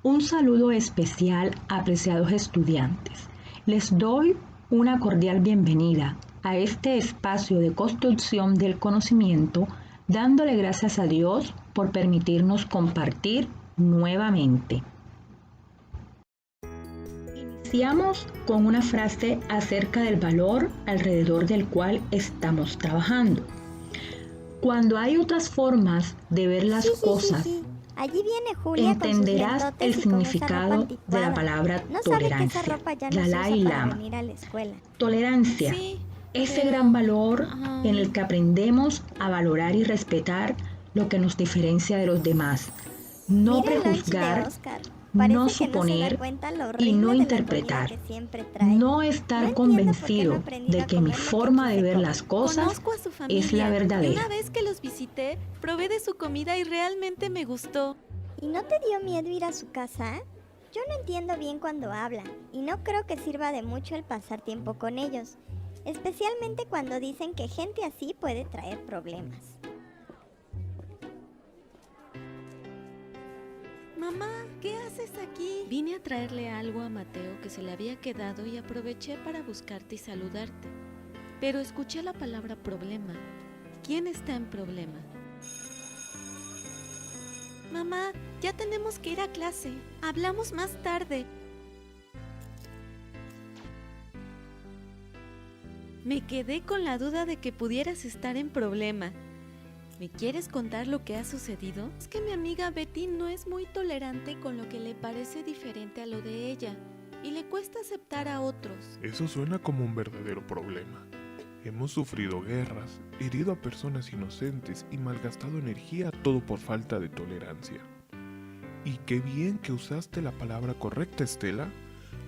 Un saludo especial, apreciados estudiantes. Les doy una cordial bienvenida a este espacio de construcción del conocimiento, dándole gracias a Dios por permitirnos compartir nuevamente. Iniciamos con una frase acerca del valor alrededor del cual estamos trabajando. Cuando hay otras formas de ver las cosas, Allí viene Julia entenderás el significado de la palabra tolerancia. Dalai Lama. Tolerancia, ese gran valor en el que aprendemos a valorar y respetar lo que nos diferencia de los demás. No prejuzgar, no suponer y no interpretar. No estar convencido de que mi forma de ver las cosas es la verdadera. Una vez que los visité, probé de su comida y realmente me gustó. ¿Y no te dio miedo ir a su casa? Yo no entiendo bien cuando hablan y no creo que sirva de mucho el pasar tiempo con ellos, especialmente cuando dicen que gente así puede traer problemas. Mamá, ¿qué haces aquí? Vine a traerle algo a Mateo que se le había quedado y aproveché para buscarte y saludarte. Pero escuché la palabra problema. ¿Quién está en problema? Mamá, ya tenemos que ir a clase. Hablamos más tarde. Me quedé con la duda de que pudieras estar en problema. ¿Me quieres contar lo que ha sucedido? Es que mi amiga Betty no es muy tolerante con lo que le parece diferente a lo de ella y le cuesta aceptar a otros. Eso suena como un verdadero problema. Hemos sufrido guerras, herido a personas inocentes y malgastado energía, todo por falta de tolerancia. Y qué bien que usaste la palabra correcta, Estela,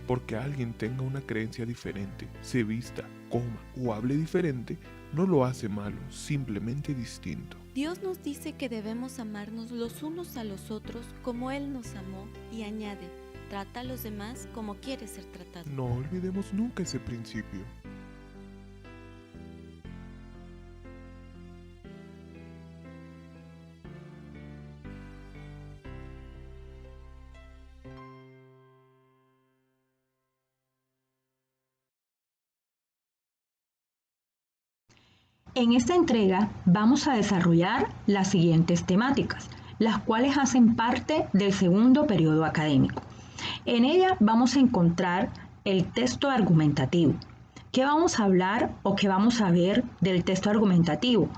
porque alguien tenga una creencia diferente, se vista, coma o hable diferente, no lo hace malo, simplemente distinto. Dios nos dice que debemos amarnos los unos a los otros como Él nos amó y añade, trata a los demás como quieres ser tratado. No olvidemos nunca ese principio. En esta entrega vamos a desarrollar las siguientes temáticas, las cuales hacen parte del segundo periodo académico. En ella vamos a encontrar el texto argumentativo. ¿Qué vamos a hablar o qué vamos a ver del texto argumentativo?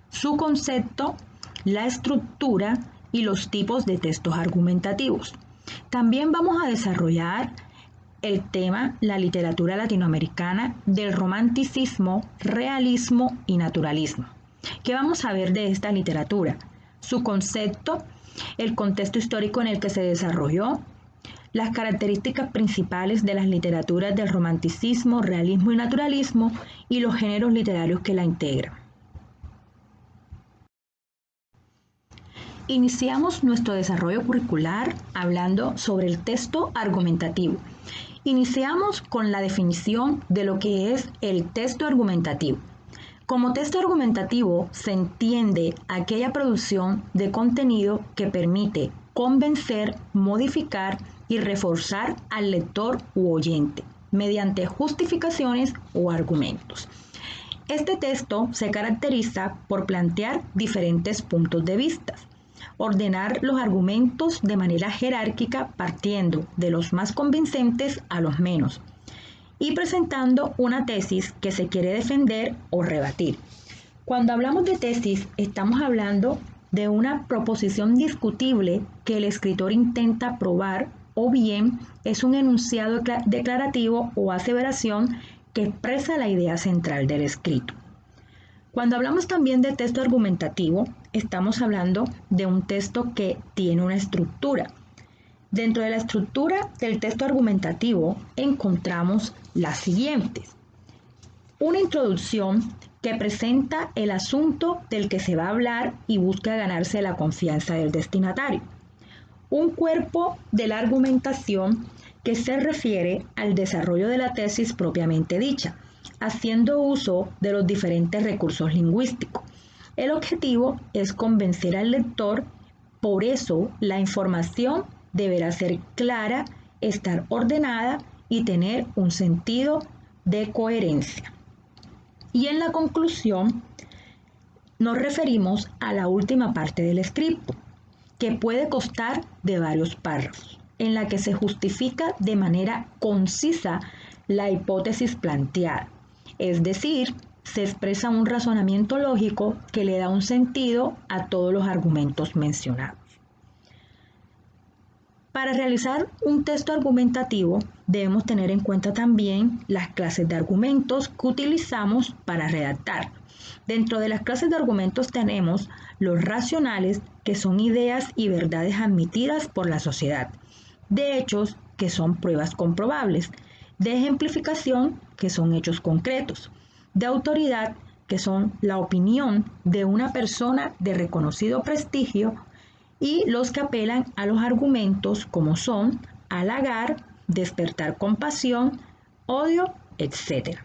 Su concepto, la estructura y los tipos de textos argumentativos. También vamos a desarrollar el tema, la literatura latinoamericana del romanticismo, realismo y naturalismo. ¿Qué vamos a ver de esta literatura? Su concepto, el contexto histórico en el que se desarrolló, las características principales de las literaturas del romanticismo, realismo y naturalismo y los géneros literarios que la integran. Iniciamos nuestro desarrollo curricular hablando sobre el texto argumentativo. Iniciamos con la definición de lo que es el texto argumentativo. Como texto argumentativo se entiende aquella producción de contenido que permite convencer, modificar y reforzar al lector u oyente mediante justificaciones o argumentos. Este texto se caracteriza por plantear diferentes puntos de vista, ordenar los argumentos de manera jerárquica partiendo de los más convincentes a los menos y presentando una tesis que se quiere defender o rebatir. Cuando hablamos de tesis, estamos hablando de una proposición discutible que el escritor intenta probar o bien es un enunciado declarativo o aseveración que expresa la idea central del escrito. Cuando hablamos también de texto argumentativo, estamos hablando de un texto que tiene una estructura. Dentro de la estructura del texto argumentativo encontramos las siguientes. Una introducción que presenta el asunto del que se va a hablar y busca ganarse la confianza del destinatario. Un cuerpo de la argumentación que se refiere al desarrollo de la tesis propiamente dicha, haciendo uso de los diferentes recursos lingüísticos. El objetivo es convencer al lector, por eso la información deberá ser clara, estar ordenada y tener un sentido de coherencia. Y en la conclusión, nos referimos a la última parte del escrito, que puede constar de varios párrafos, en la que se justifica de manera concisa la hipótesis planteada, es decir, se expresa un razonamiento lógico que le da un sentido a todos los argumentos mencionados. Para realizar un texto argumentativo debemos tener en cuenta también las clases de argumentos que utilizamos para redactar. Dentro de las clases de argumentos tenemos los racionales, que son ideas y verdades admitidas por la sociedad, de hechos, que son pruebas comprobables, de ejemplificación, que son hechos concretos, de autoridad, que son la opinión de una persona de reconocido prestigio, y los que apelan a los argumentos como son halagar, despertar compasión, odio, etc.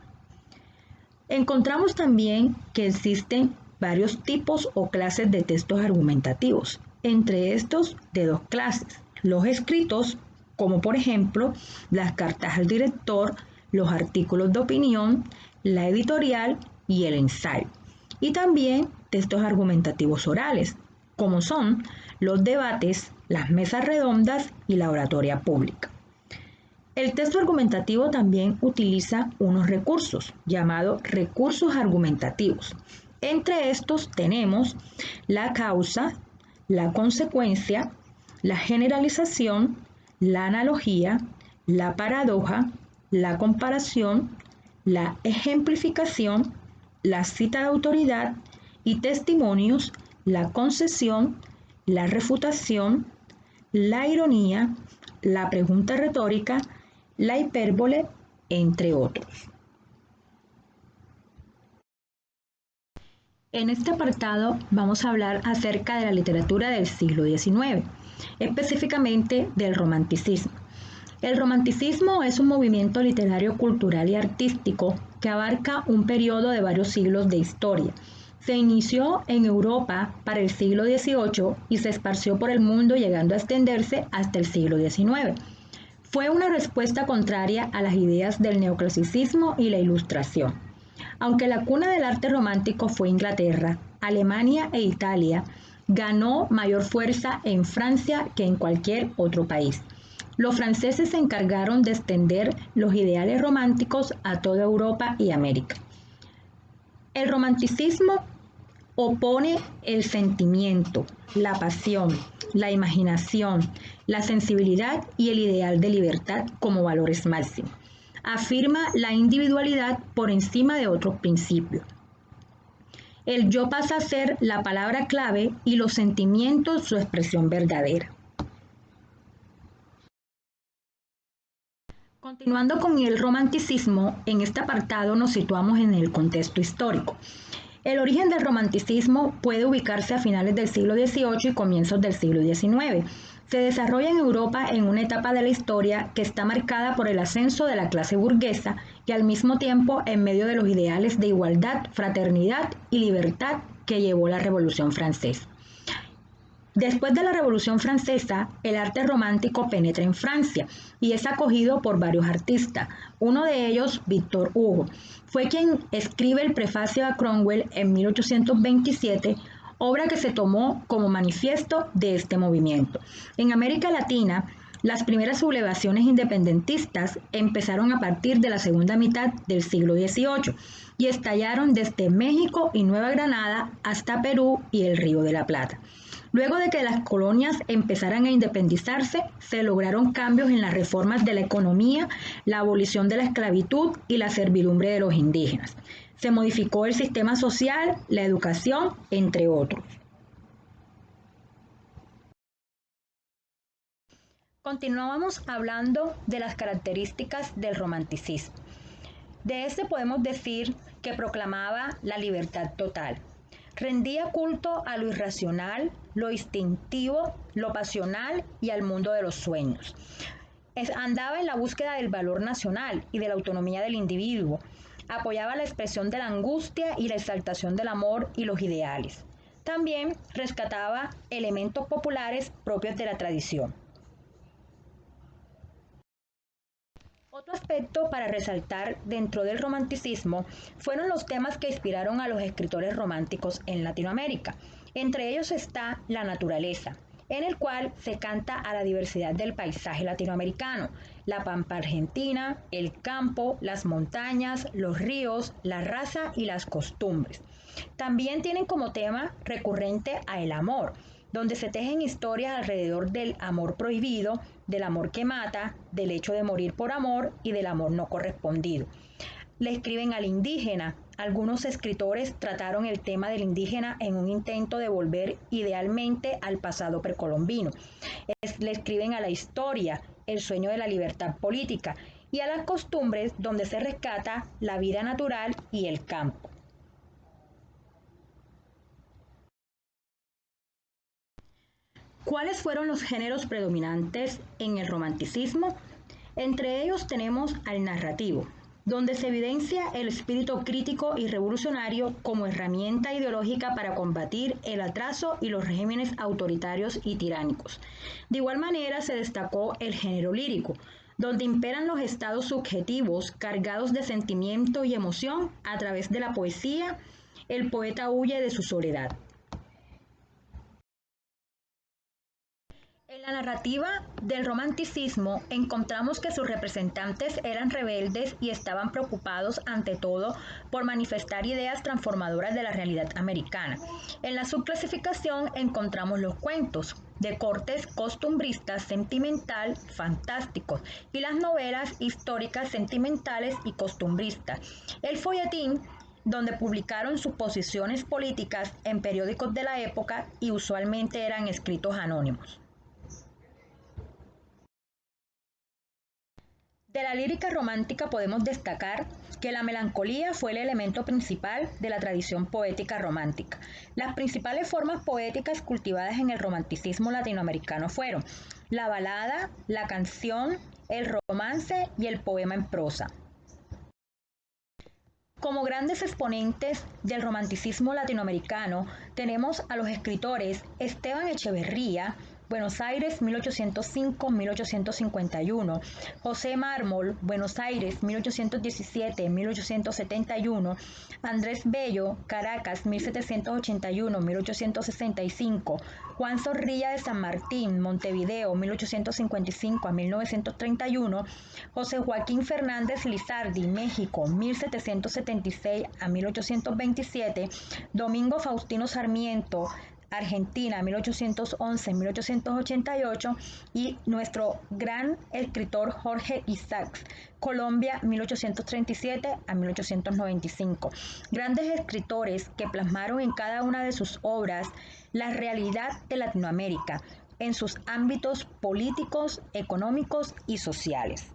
Encontramos también que existen varios tipos o clases de textos argumentativos, entre estos de dos clases: los escritos, como por ejemplo las cartas al director, los artículos de opinión, la editorial y el ensayo, y también textos argumentativos orales, como son los debates, las mesas redondas y la oratoria pública. El texto argumentativo también utiliza unos recursos llamados recursos argumentativos. Entre estos tenemos la causa, la consecuencia, la generalización, la analogía, la paradoja, la comparación, la ejemplificación, la cita de autoridad y testimonios, la concesión, la refutación, la ironía, la pregunta retórica, la hipérbole, entre otros. En este apartado vamos a hablar acerca de la literatura del siglo XIX, específicamente del romanticismo. El romanticismo es un movimiento literario, cultural y artístico que abarca un periodo de varios siglos de historia. Se inició en Europa para el siglo XVIII y se esparció por el mundo, llegando a extenderse hasta el siglo XIX. Fue una respuesta contraria a las ideas del neoclasicismo y la Ilustración. Aunque la cuna del arte romántico fue Inglaterra, Alemania e Italia, ganó mayor fuerza en Francia que en cualquier otro país. Los franceses se encargaron de extender los ideales románticos a toda Europa y América. El romanticismo opone el sentimiento, la pasión, la imaginación, la sensibilidad y el ideal de libertad como valores máximos. Afirma la individualidad por encima de otros principios. El yo pasa a ser la palabra clave y los sentimientos su expresión verdadera. Continuando con el romanticismo, en este apartado nos situamos en el contexto histórico. El origen del romanticismo puede ubicarse a finales del siglo XVIII y comienzos del siglo XIX. Se desarrolla en Europa en una etapa de la historia que está marcada por el ascenso de la clase burguesa y al mismo tiempo en medio de los ideales de igualdad, fraternidad y libertad que llevó la Revolución Francesa. Después de la Revolución Francesa, el arte romántico penetra en Francia y es acogido por varios artistas. Uno de ellos, Victor Hugo, fue quien escribe el prefacio a Cromwell en 1827, obra que se tomó como manifiesto de este movimiento. En América Latina, las primeras sublevaciones independentistas empezaron a partir de la segunda mitad del siglo XVIII y estallaron desde México y Nueva Granada hasta Perú y el Río de la Plata. Luego de que las colonias empezaran a independizarse, se lograron cambios en las reformas de la economía, la abolición de la esclavitud y la servidumbre de los indígenas. Se modificó el sistema social, la educación, entre otros. Continuamos hablando de las características del romanticismo. De este podemos decir que proclamaba la libertad total. Rendía culto a lo irracional, lo instintivo, lo pasional y al mundo de los sueños. Andaba en la búsqueda del valor nacional y de la autonomía del individuo. Apoyaba la expresión de la angustia y la exaltación del amor y los ideales. También rescataba elementos populares propios de la tradición. Otro aspecto para resaltar dentro del romanticismo fueron los temas que inspiraron a los escritores románticos en Latinoamérica. Entre ellos está la naturaleza, en el cual se canta a la diversidad del paisaje latinoamericano, la pampa argentina, el campo, las montañas, los ríos, la raza y las costumbres. También tienen como tema recurrente a el amor, donde se tejen historias alrededor del amor prohibido, del amor que mata, del hecho de morir por amor y del amor no correspondido. Le escriben al indígena. Algunos escritores trataron el tema del indígena en un intento de volver idealmente al pasado precolombino. Le escriben a la historia, el sueño de la libertad política, y a las costumbres, donde se rescata la vida natural y el campo. ¿Cuáles fueron los géneros predominantes en el romanticismo? Entre ellos tenemos al narrativo, donde se evidencia el espíritu crítico y revolucionario como herramienta ideológica para combatir el atraso y los regímenes autoritarios y tiránicos. De igual manera se destacó el género lírico, donde imperan los estados subjetivos cargados de sentimiento y emoción a través de la poesía. El poeta huye de su soledad. En la narrativa del romanticismo encontramos que sus representantes eran rebeldes y estaban preocupados ante todo por manifestar ideas transformadoras de la realidad americana. En la subclasificación encontramos los cuentos, de cortes costumbristas, sentimental, fantásticos, y las novelas históricas, sentimentales y costumbristas. El folletín, donde publicaron sus posiciones políticas en periódicos de la época y usualmente eran escritos anónimos. De la lírica romántica podemos destacar que la melancolía fue el elemento principal de la tradición poética romántica. Las principales formas poéticas cultivadas en el romanticismo latinoamericano fueron la balada, la canción, el romance y el poema en prosa. Como grandes exponentes del romanticismo latinoamericano tenemos a los escritores Esteban Echeverría, Buenos Aires 1805-1851, José Mármol, Buenos Aires 1817-1871, Andrés Bello, Caracas 1781-1865, Juan Zorrilla de San Martín, Montevideo 1855-1931, José Joaquín Fernández Lizardi, México 1776-1827, Domingo Faustino Sarmiento, Argentina 1811-1888 y nuestro gran escritor Jorge Isaacs, Colombia 1837-1895. Grandes escritores que plasmaron en cada una de sus obras la realidad de Latinoamérica en sus ámbitos políticos, económicos y sociales.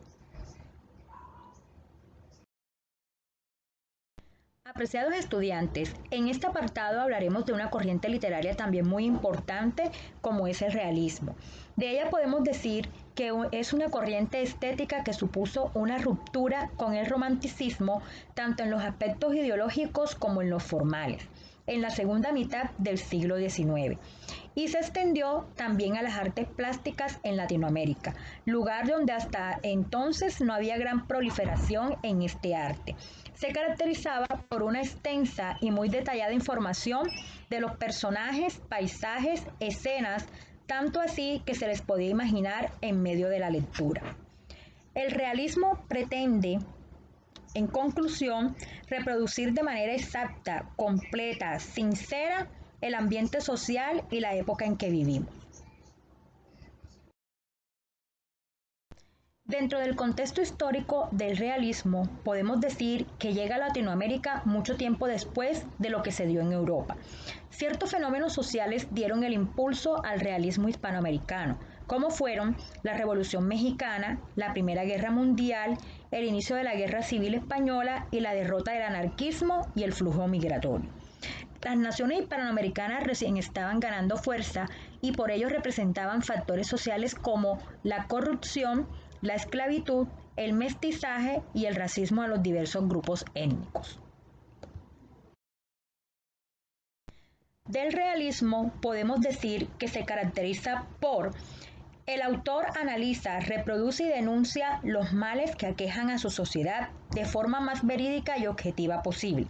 Apreciados estudiantes, en este apartado hablaremos de una corriente literaria también muy importante como es el realismo. De ella podemos decir que es una corriente estética que supuso una ruptura con el romanticismo tanto en los aspectos ideológicos como en los formales, en la segunda mitad del siglo XIX. Y se extendió también a las artes plásticas en Latinoamérica, lugar donde hasta entonces no había gran proliferación en este arte. Se caracterizaba por una extensa y muy detallada información de los personajes, paisajes, escenas, tanto así que se les podía imaginar en medio de la lectura. El realismo pretende, en conclusión, reproducir de manera exacta, completa, sincera, el ambiente social y la época en que vivimos. Dentro del contexto histórico del realismo, podemos decir que llega a Latinoamérica mucho tiempo después de lo que se dio en Europa. Ciertos fenómenos sociales dieron el impulso al realismo hispanoamericano, como fueron la Revolución Mexicana, la Primera Guerra Mundial, el inicio de la Guerra Civil Española y la derrota del anarquismo y el flujo migratorio. Las naciones hispanoamericanas recién estaban ganando fuerza y por ello representaban factores sociales como la corrupción, la esclavitud, el mestizaje y el racismo a los diversos grupos étnicos. Del realismo podemos decir que se caracteriza por El autor analiza, reproduce y denuncia los males que aquejan a su sociedad de forma más verídica y objetiva posible.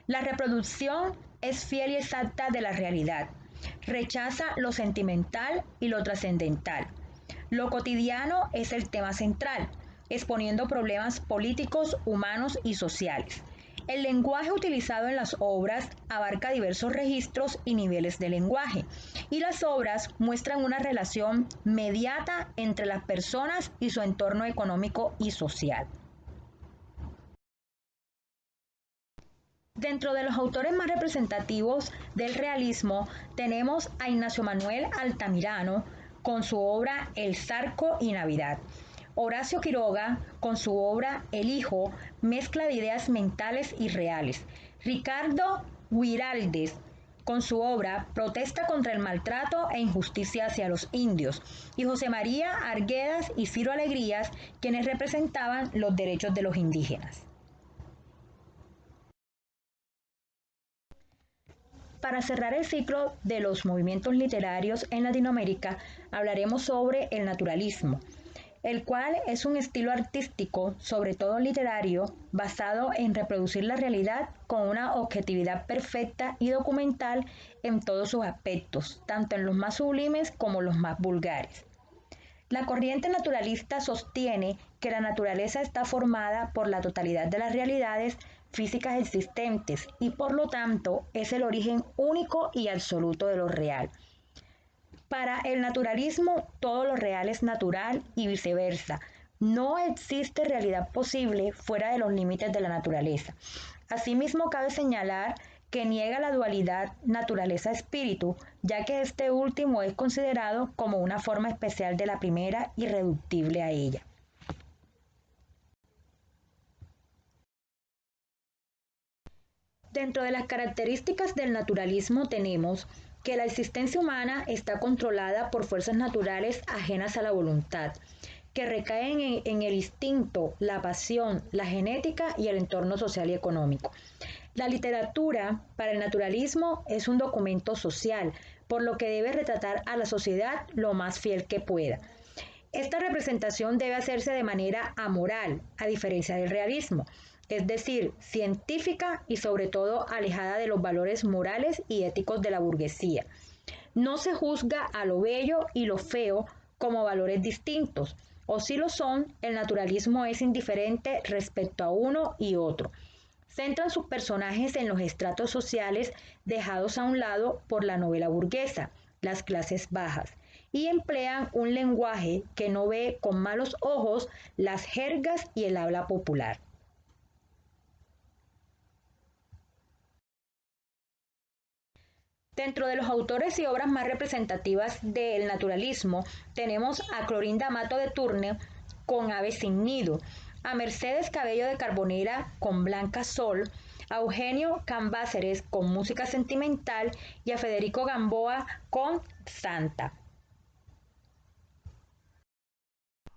La reproducción es fiel y exacta de la realidad. Rechaza lo sentimental y lo trascendental. Lo cotidiano es el tema central, exponiendo problemas políticos, humanos y sociales. El lenguaje utilizado en las obras abarca diversos registros y niveles de lenguaje, y las obras muestran una relación mediata entre las personas y su entorno económico y social. Dentro de los autores más representativos del realismo tenemos a Ignacio Manuel Altamirano con su obra El Zarco y Navidad. Horacio Quiroga, con su obra El Hijo, mezcla de ideas mentales y reales. Ricardo Guiraldes, con su obra Protesta contra el maltrato e injusticia hacia los indios. Y José María Arguedas y Ciro Alegrías, quienes representaban los derechos de los indígenas. Para cerrar el ciclo de los movimientos literarios en Latinoamérica, hablaremos sobre el naturalismo, el cual es un estilo artístico, sobre todo literario, basado en reproducir la realidad con una objetividad perfecta y documental en todos sus aspectos, tanto en los más sublimes como los más vulgares. La corriente naturalista sostiene que la naturaleza está formada por la totalidad de las realidades físicas existentes y por lo tanto es el origen único y absoluto de lo real. Para el naturalismo, todo lo real es natural y viceversa. No existe realidad posible fuera de los límites de la naturaleza. Asimismo, cabe señalar que niega la dualidad naturaleza-espíritu, ya que este último es considerado como una forma especial de la primera, irreductible a ella. Dentro de las características del naturalismo tenemos que la existencia humana está controlada por fuerzas naturales ajenas a la voluntad, que recaen en el instinto, la pasión, la genética y el entorno social y económico. La literatura para el naturalismo es un documento social, por lo que debe retratar a la sociedad lo más fiel que pueda. Esta representación debe hacerse de manera amoral, a diferencia del realismo, es decir, científica y sobre todo alejada de los valores morales y éticos de la burguesía. No se juzga a lo bello y lo feo como valores distintos, o si lo son, el naturalismo es indiferente respecto a uno y otro. Centran sus personajes en los estratos sociales dejados a un lado por la novela burguesa, las clases bajas, y emplean un lenguaje que no ve con malos ojos las jergas y el habla popular. Dentro de los autores y obras más representativas del naturalismo tenemos a Clorinda Amato de Turner con Ave sin nido, a Mercedes Cabello de Carbonera con Blanca Sol, a Eugenio Cambáceres con Música sentimental y a Federico Gamboa con Santa.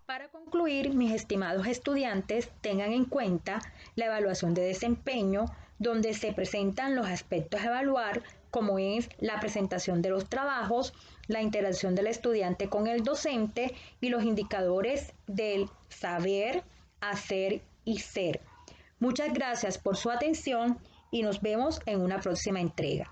Para concluir, mis estimados estudiantes, tengan en cuenta la evaluación de desempeño, donde se presentan los aspectos a evaluar, como es la presentación de los trabajos, la interacción del estudiante con el docente y los indicadores del saber, hacer y ser. Muchas gracias por su atención y nos vemos en una próxima entrega.